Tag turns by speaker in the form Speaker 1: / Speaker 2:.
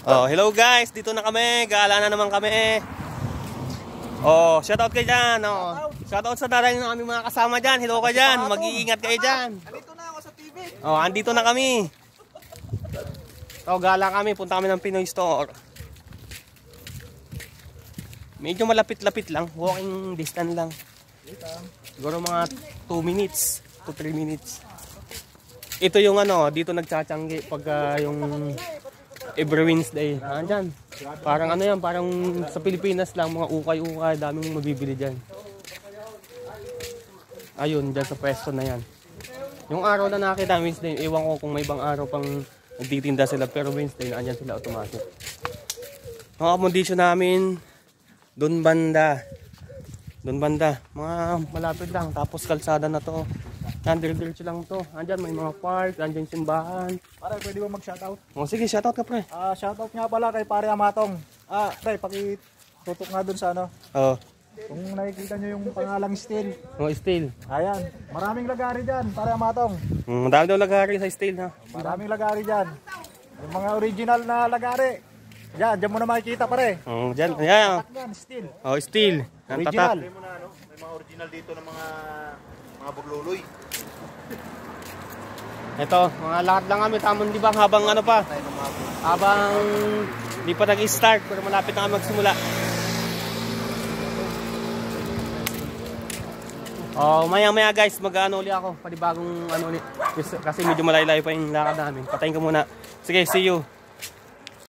Speaker 1: Oh, hello guys, dito na kami. Gala na naman kami. Oh, shoutout kayo dyan. Oh. Shoutout sa darating ng aming mga kasama dyan. Hello kayo dyan. Mag-iingat kayo dyan.
Speaker 2: Andito na ako sa TV.
Speaker 1: Oh, andito na kami. So, gala kami. Punta kami ng Pinoy Store. Medyo malapit-lapit lang. Walking distance lang. Siguro mga 2 minutes to 3 minutes. Ito yung ano, dito nagtsatsangi pag yung every Wednesday. Andyan. Parang ano yan, parang sa Pilipinas lang, mga ukay-ukay, daming mabibili dyan. Ayun, dyan sa pwesto na yan. Yung araw na nakita, Wednesday, ewan ko kung may ibang araw pang nagtitinda sila, pero Wednesday, andyan sila automatic. Ang accommodation namin, doon banda. Doon banda. Mga malapit lang, tapos kalsada na to. Diretso lang to. Andyan may mga park, andyan simbahan.
Speaker 2: Pare, pwede ba mag-shoutout?
Speaker 1: O sige, shoutout ka pre.
Speaker 2: Shoutout nga pala kay Pare Amatong. Pre, pakitutok nga dun sa ano.
Speaker 1: Oo.
Speaker 2: Kung nakikita nyo yung pangalang Steel.
Speaker 1: Mga steel.
Speaker 2: Ayan, maraming lagari dyan, Pare Amatong.
Speaker 1: Madami daw lagari sa steel ha.
Speaker 2: Maraming lagari dyan. Yung mga original na lagari. Dyan mo na makikita pare.
Speaker 1: Dyan, ayan.
Speaker 2: Tatak yan, Steel.
Speaker 1: Oh, steel. Ang
Speaker 2: Original.
Speaker 1: tatak.
Speaker 3: May mga original dito ng mga bugluloy.
Speaker 1: Ito, mga lakad lang kami, tamang libang habang ano pa. Habang di pa nag-start, pero malapit na kami magsimula. Oh, maya guys, mag-ano ulit ako. Panibagong ano ulit. Kasi medyo malayo-layo pa yung lakad namin. Patayin ko muna. Sige, see you.